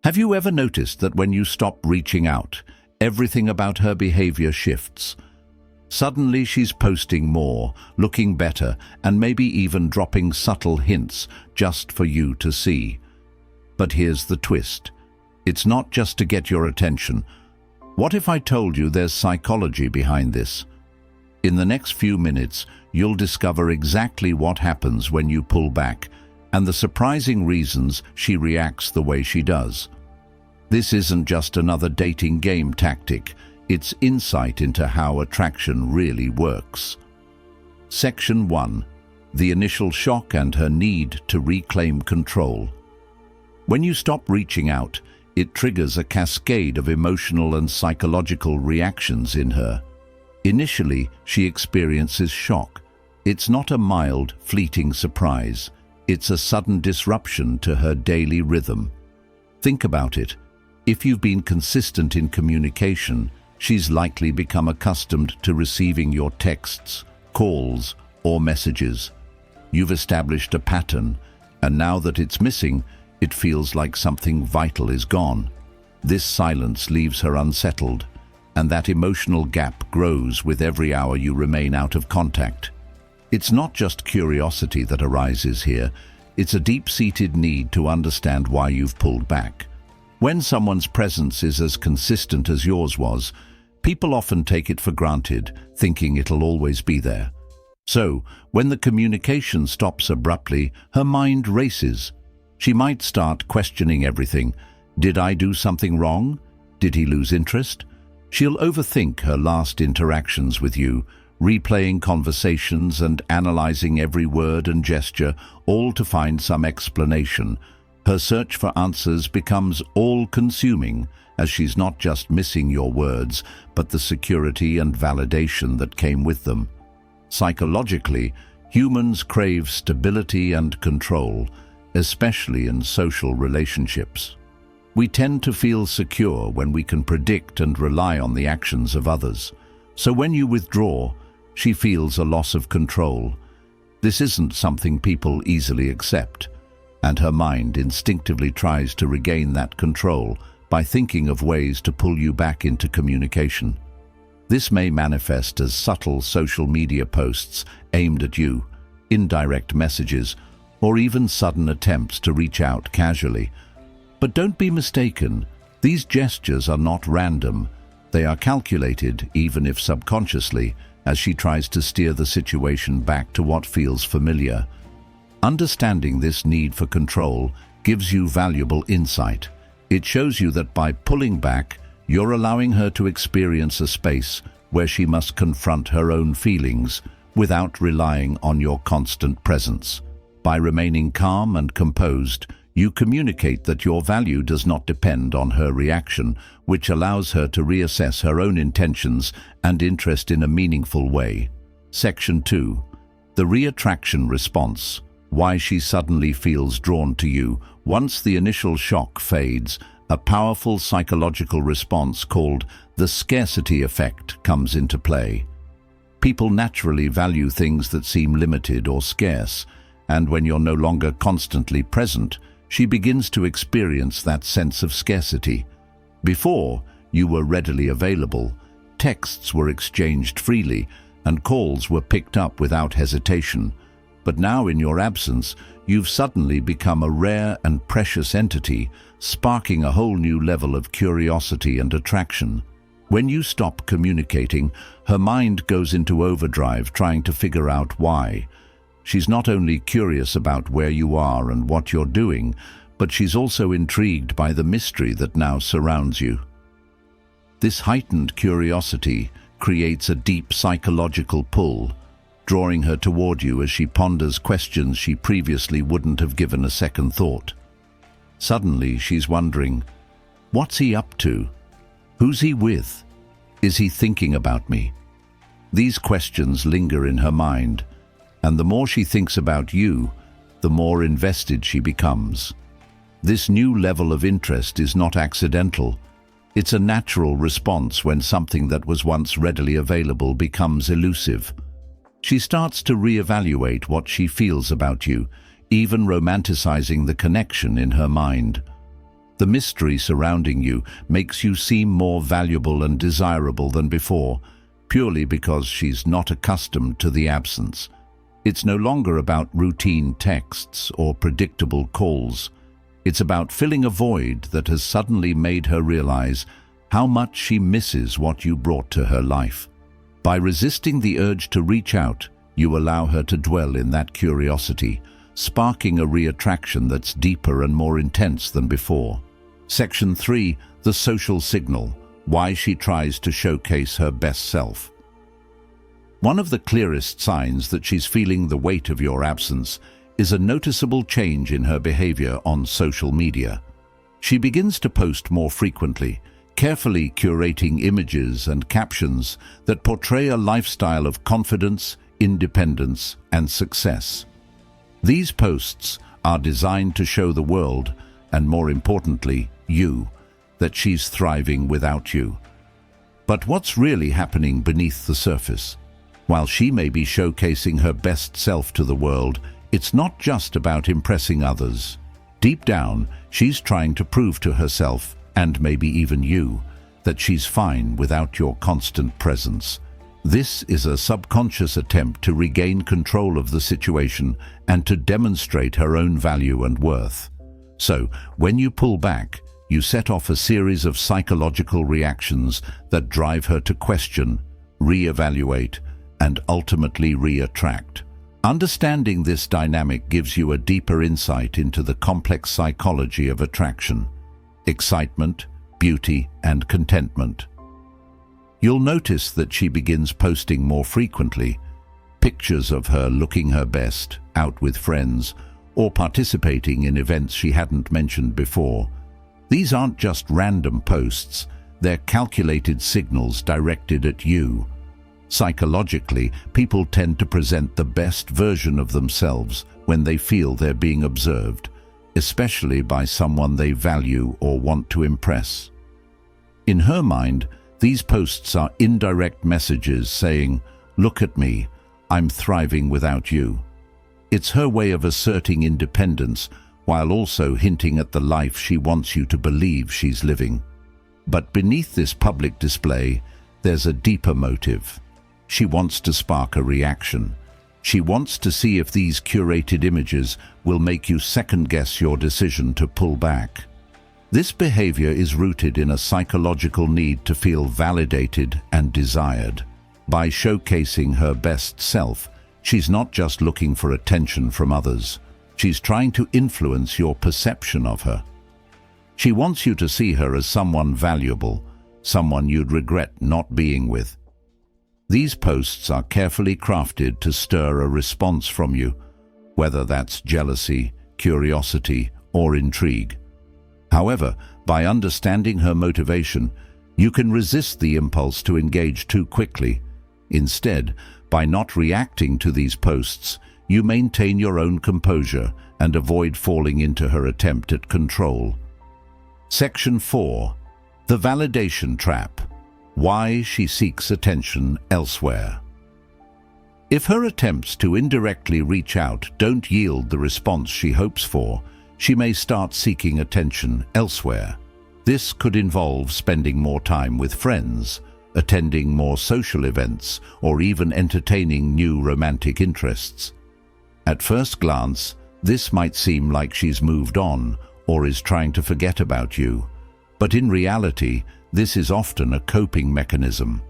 Have you ever noticed that when you stop reaching out, everything about her behavior shifts? Suddenly she's posting more, looking better, and maybe even dropping subtle hints just for you to see. But here's the twist. It's not just to get your attention. What if I told you there's psychology behind this? In the next few minutes, you'll discover exactly what happens when you pull back, and the surprising reasons she reacts the way she does. This isn't just another dating game tactic, it's insight into how attraction really works. Section 1. The initial shock and her need to reclaim control. When you stop reaching out, it triggers a cascade of emotional and psychological reactions in her. Initially, she experiences shock. It's not a mild, fleeting surprise. It's a sudden disruption to her daily rhythm. Think about it. If you've been consistent in communication, she's likely become accustomed to receiving your texts, calls, or messages. You've established a pattern, and now that it's missing, it feels like something vital is gone. This silence leaves her unsettled, and that emotional gap grows with every hour you remain out of contact. It's not just curiosity that arises here, it's a deep-seated need to understand why you've pulled back. When someone's presence is as consistent as yours was, people often take it for granted, thinking it'll always be there. So, when the communication stops abruptly, her mind races. She might start questioning everything. Did I do something wrong? Did he lose interest? She'll overthink her last interactions with you, replaying conversations and analyzing every word and gesture, all to find some explanation. Her search for answers becomes all-consuming, as she's not just missing your words, but the security and validation that came with them. Psychologically, humans crave stability and control, especially in social relationships. We tend to feel secure when we can predict and rely on the actions of others. So when you withdraw, she feels a loss of control. This isn't something people easily accept, and her mind instinctively tries to regain that control by thinking of ways to pull you back into communication. This may manifest as subtle social media posts aimed at you, indirect messages, or even sudden attempts to reach out casually. But don't be mistaken, these gestures are not random. They are calculated, even if subconsciously, as she tries to steer the situation back to what feels familiar. Understanding this need for control gives you valuable insight. It shows you that by pulling back, you're allowing her to experience a space where she must confront her own feelings without relying on your constant presence. By remaining calm and composed, you communicate that your value does not depend on her reaction, which allows her to reassess her own intentions and interest in a meaningful way. Section 2. The reattraction response. Why she suddenly feels drawn to you. Once the initial shock fades, a powerful psychological response called the scarcity effect comes into play. People naturally value things that seem limited or scarce, and when you're no longer constantly present, she begins to experience that sense of scarcity. Before, you were readily available, texts were exchanged freely, and calls were picked up without hesitation. But now, in your absence, you've suddenly become a rare and precious entity, sparking a whole new level of curiosity and attraction. When you stop communicating, her mind goes into overdrive trying to figure out why. She's not only curious about where you are and what you're doing, but she's also intrigued by the mystery that now surrounds you. This heightened curiosity creates a deep psychological pull, drawing her toward you as she ponders questions she previously wouldn't have given a second thought. Suddenly, she's wondering, what's he up to? Who's he with? Is he thinking about me? These questions linger in her mind, and the more she thinks about you, the more invested she becomes. This new level of interest is not accidental. It's a natural response when something that was once readily available becomes elusive. She starts to reevaluate what she feels about you, even romanticizing the connection in her mind. The mystery surrounding you makes you seem more valuable and desirable than before, purely because she's not accustomed to the absence. It's no longer about routine texts or predictable calls. It's about filling a void that has suddenly made her realize how much she misses what you brought to her life. By resisting the urge to reach out, you allow her to dwell in that curiosity, sparking a reattraction that's deeper and more intense than before. Section 3. The social signal. Why she tries to showcase her best self. One of the clearest signs that she's feeling the weight of your absence is a noticeable change in her behavior on social media. She begins to post more frequently, carefully curating images and captions that portray a lifestyle of confidence, independence, and success. These posts are designed to show the world, and more importantly, you, that she's thriving without you. But what's really happening beneath the surface? While she may be showcasing her best self to the world, it's not just about impressing others. Deep down, she's trying to prove to herself, and maybe even you, that she's fine without your constant presence. This is a subconscious attempt to regain control of the situation and to demonstrate her own value and worth. So, when you pull back, you set off a series of psychological reactions that drive her to question, re-evaluate, and ultimately re-attract. Understanding this dynamic gives you a deeper insight into the complex psychology of attraction, excitement, beauty, and contentment. You'll notice that she begins posting more frequently, pictures of her looking her best, out with friends, or participating in events she hadn't mentioned before. These aren't just random posts, they're calculated signals directed at you. Psychologically, people tend to present the best version of themselves when they feel they're being observed, especially by someone they value or want to impress. In her mind, these posts are indirect messages saying, "Look at me, I'm thriving without you." It's her way of asserting independence while also hinting at the life she wants you to believe she's living. But beneath this public display, there's a deeper motive. She wants to spark a reaction. She wants to see if these curated images will make you second-guess your decision to pull back. This behavior is rooted in a psychological need to feel validated and desired. By showcasing her best self, she's not just looking for attention from others. She's trying to influence your perception of her. She wants you to see her as someone valuable, someone you'd regret not being with. These posts are carefully crafted to stir a response from you, whether that's jealousy, curiosity, or intrigue. However, by understanding her motivation, you can resist the impulse to engage too quickly. Instead, by not reacting to these posts, you maintain your own composure and avoid falling into her attempt at control. Section 4. The validation trap. Why she seeks attention elsewhere. If her attempts to indirectly reach out don't yield the response she hopes for, she may start seeking attention elsewhere. This could involve spending more time with friends, attending more social events, or even entertaining new romantic interests. At first glance, this might seem like she's moved on or is trying to forget about you. But in reality, this is often a coping mechanism.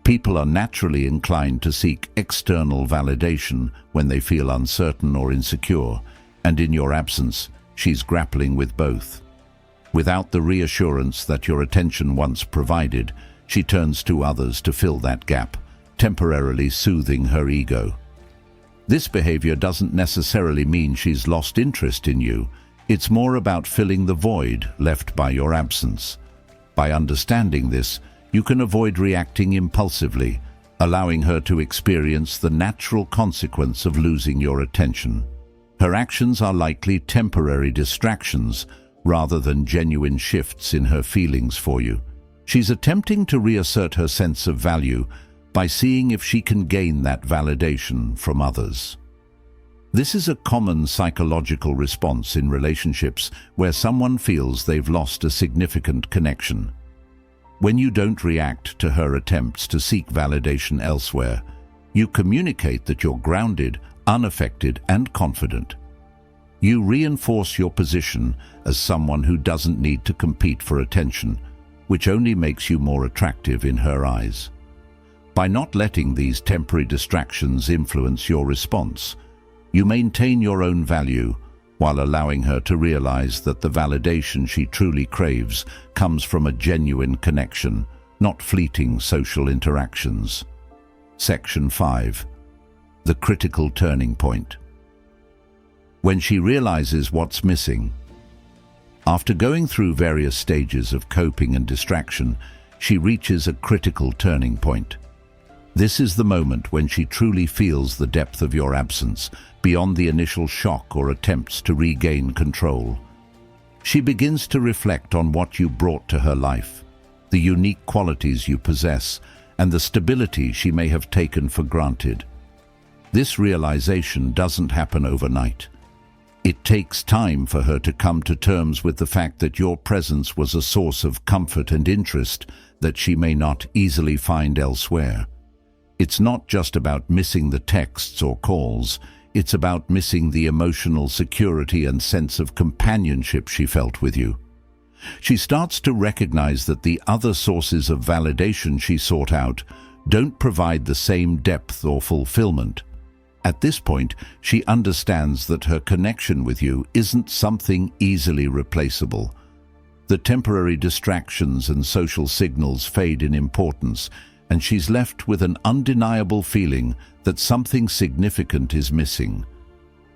People are naturally inclined to seek external validation when they feel uncertain or insecure, and in your absence, she's grappling with both. Without the reassurance that your attention once provided, she turns to others to fill that gap, temporarily soothing her ego. This behavior doesn't necessarily mean she's lost interest in you. It's more about filling the void left by your absence. By understanding this, you can avoid reacting impulsively, allowing her to experience the natural consequence of losing your attention. Her actions are likely temporary distractions rather than genuine shifts in her feelings for you. She's attempting to reassert her sense of value by seeing if she can gain that validation from others. This is a common psychological response in relationships where someone feels they've lost a significant connection. When you don't react to her attempts to seek validation elsewhere, you communicate that you're grounded, unaffected, and confident. You reinforce your position as someone who doesn't need to compete for attention, which only makes you more attractive in her eyes. By not letting these temporary distractions influence your response, you maintain your own value while allowing her to realize that the validation she truly craves comes from a genuine connection, not fleeting social interactions. Section 5. The critical turning point. When she realizes what's missing. After going through various stages of coping and distraction, she reaches a critical turning point. This is the moment when she truly feels the depth of your absence, beyond the initial shock or attempts to regain control. She begins to reflect on what you brought to her life, the unique qualities you possess, and the stability she may have taken for granted. This realization doesn't happen overnight. It takes time for her to come to terms with the fact that your presence was a source of comfort and interest that she may not easily find elsewhere. It's not just about missing the texts or calls, it's about missing the emotional security and sense of companionship she felt with you. She starts to recognize that the other sources of validation she sought out don't provide the same depth or fulfillment. At this point, she understands that her connection with you isn't something easily replaceable. The temporary distractions and social signals fade in importance, and she's left with an undeniable feeling that something significant is missing.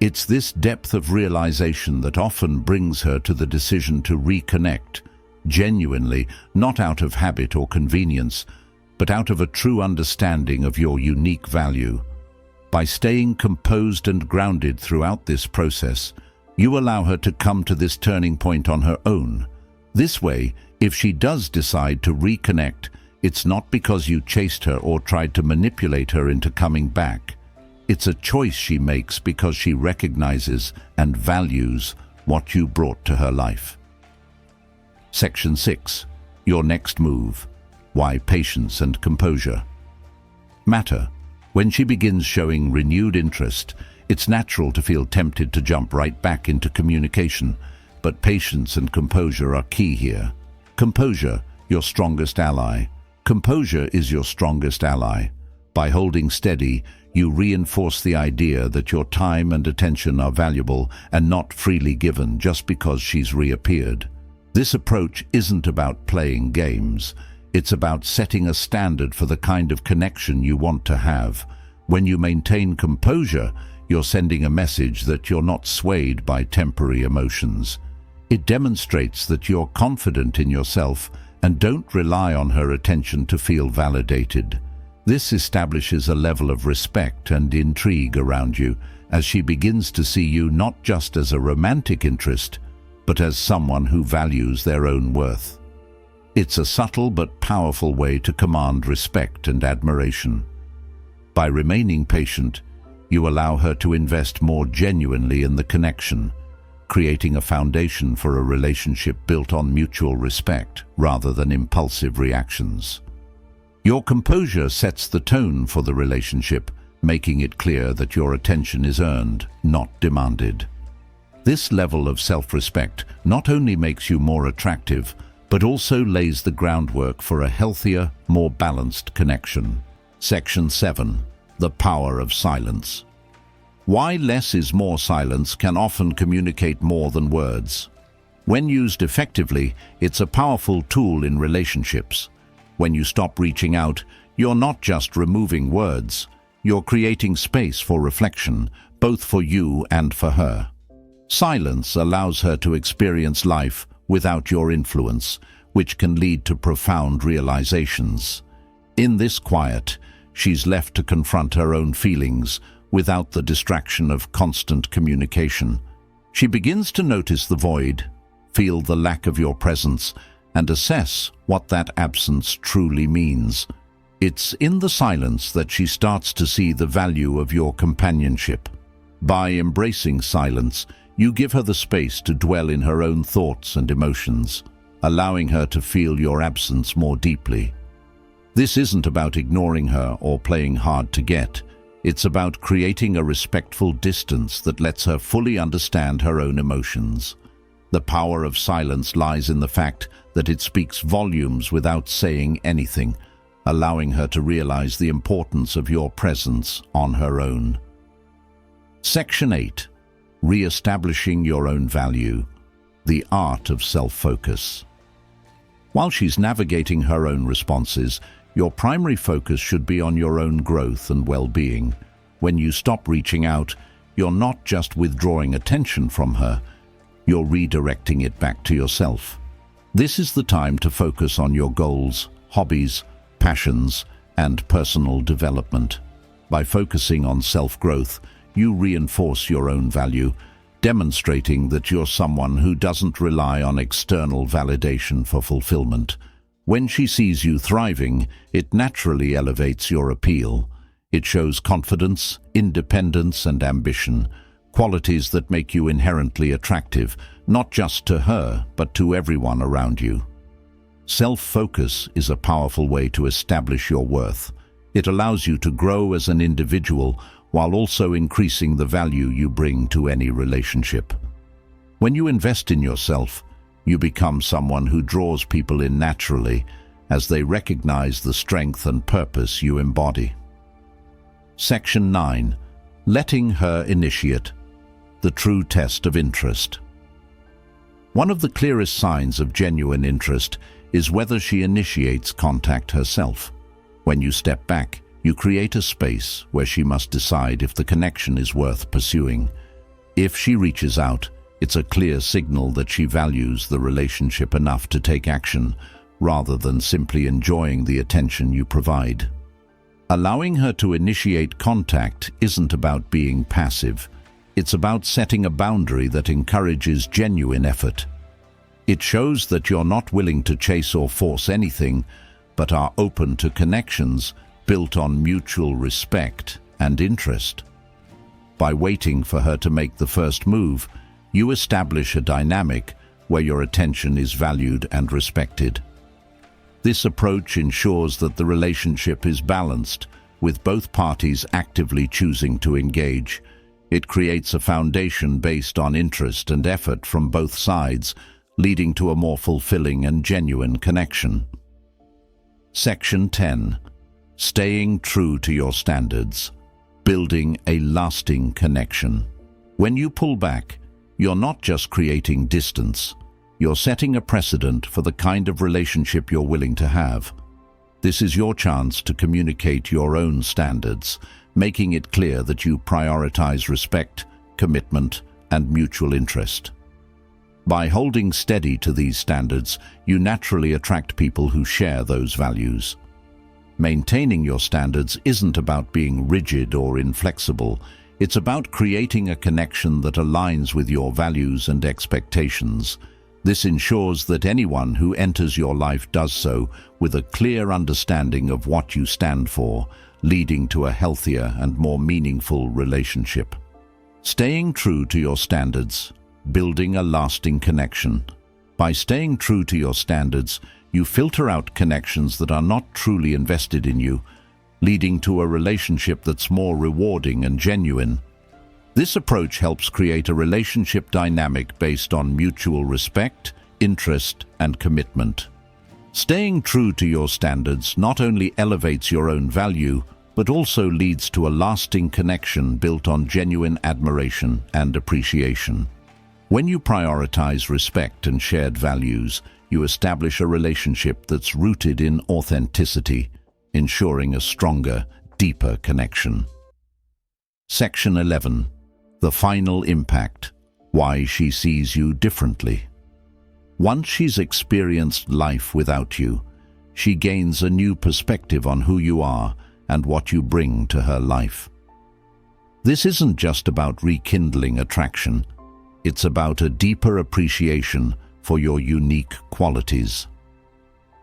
It's this depth of realization that often brings her to the decision to reconnect, genuinely, not out of habit or convenience, but out of a true understanding of your unique value. By staying composed and grounded throughout this process, you allow her to come to this turning point on her own. This way, if she does decide to reconnect, it's not because you chased her or tried to manipulate her into coming back. It's a choice she makes because she recognizes and values what you brought to her life. Section 6. Your next move. Why patience and composure matter. When she begins showing renewed interest, it's natural to feel tempted to jump right back into communication, but patience and composure are key here. Composure, your strongest ally. Composure is your strongest ally. By holding steady, you reinforce the idea that your time and attention are valuable and not freely given just because she's reappeared. This approach isn't about playing games. It's about setting a standard for the kind of connection you want to have. When you maintain composure, you're sending a message that you're not swayed by temporary emotions. It demonstrates that you're confident in yourself and don't rely on her attention to feel validated. This establishes a level of respect and intrigue around you as she begins to see you not just as a romantic interest, but as someone who values their own worth. It's a subtle but powerful way to command respect and admiration. By remaining patient, you allow her to invest more genuinely in the connection, creating a foundation for a relationship built on mutual respect rather than impulsive reactions. Your composure sets the tone for the relationship, making it clear that your attention is earned, not demanded. This level of self-respect not only makes you more attractive, but also lays the groundwork for a healthier, more balanced connection. Section 7. The power of silence. Why less is more silence can often communicate more than words. When used effectively, it's a powerful tool in relationships. When you stop reaching out, you're not just removing words, you're creating space for reflection, both for you and for her. Silence allows her to experience life without your influence, which can lead to profound realizations. In this quiet, she's left to confront her own feelings without the distraction of constant communication. She begins to notice the void, feel the lack of your presence, and assess what that absence truly means. It's in the silence that she starts to see the value of your companionship. By embracing silence, you give her the space to dwell in her own thoughts and emotions, allowing her to feel your absence more deeply. This isn't about ignoring her or playing hard to get. It's about creating a respectful distance that lets her fully understand her own emotions. The power of silence lies in the fact that it speaks volumes without saying anything, allowing her to realize the importance of your presence on her own. Section 8. Reestablishing your own value. The art of self-focus. While she's navigating her own responses, your primary focus should be on your own growth and well-being. When you stop reaching out, you're not just withdrawing attention from her, you're redirecting it back to yourself. This is the time to focus on your goals, hobbies, passions, and personal development. By focusing on self-growth, you reinforce your own value, demonstrating that you're someone who doesn't rely on external validation for fulfillment. When she sees you thriving, it naturally elevates your appeal. It shows confidence, independence, and ambition, qualities that make you inherently attractive, not just to her, but to everyone around you. Self-focus is a powerful way to establish your worth. It allows you to grow as an individual while also increasing the value you bring to any relationship. When you invest in yourself, you become someone who draws people in naturally as they recognize the strength and purpose you embody. Section 9. Letting her initiate. The true test of interest. One of the clearest signs of genuine interest is whether she initiates contact herself. When you step back, you create a space where she must decide if the connection is worth pursuing. If she reaches out, it's a clear signal that she values the relationship enough to take action, rather than simply enjoying the attention you provide. Allowing her to initiate contact isn't about being passive. It's about setting a boundary that encourages genuine effort. It shows that you're not willing to chase or force anything, but are open to connections built on mutual respect and interest. By waiting for her to make the first move, you establish a dynamic where your attention is valued and respected. This approach ensures that the relationship is balanced, with both parties actively choosing to engage. It creates a foundation based on interest and effort from both sides, leading to a more fulfilling and genuine connection. Section 10. Staying true to your standards. Building a lasting connection. When you pull back, you're not just creating distance, you're setting a precedent for the kind of relationship you're willing to have. This is your chance to communicate your own standards, making it clear that you prioritize respect, commitment, and mutual interest. By holding steady to these standards, you naturally attract people who share those values. Maintaining your standards isn't about being rigid or inflexible. It's about creating a connection that aligns with your values and expectations. This ensures that anyone who enters your life does so with a clear understanding of what you stand for, leading to a healthier and more meaningful relationship. Staying true to your standards. Building a lasting connection. By staying true to your standards, you filter out connections that are not truly invested in you, leading to a relationship that's more rewarding and genuine. This approach helps create a relationship dynamic based on mutual respect, interest, and commitment. Staying true to your standards not only elevates your own value, but also leads to a lasting connection built on genuine admiration and appreciation. When you prioritize respect and shared values, you establish a relationship that's rooted in authenticity, ensuring a stronger, deeper connection. Section 11. The final impact. Why she sees you differently. Once she's experienced life without you, she gains a new perspective on who you are and what you bring to her life. This isn't just about rekindling attraction. It's about a deeper appreciation for your unique qualities.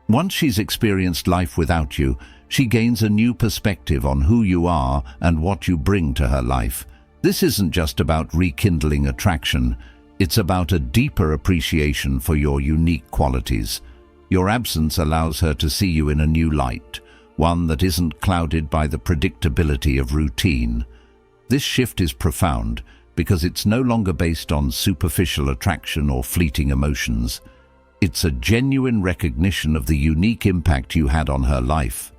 Once she's experienced life without you, she gains a new perspective on who you are and what you bring to her life. This isn't just about rekindling attraction, it's about a deeper appreciation for your unique qualities. Your absence allows her to see you in a new light, one that isn't clouded by the predictability of routine. This shift is profound because it's no longer based on superficial attraction or fleeting emotions. It's a genuine recognition of the unique impact you had on her life.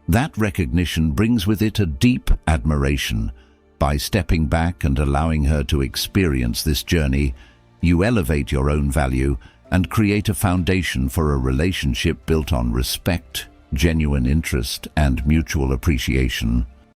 That recognition brings with it a deep admiration. By stepping back and allowing her to experience this journey, you elevate your own value and create a foundation for a relationship built on respect, genuine interest, and mutual appreciation.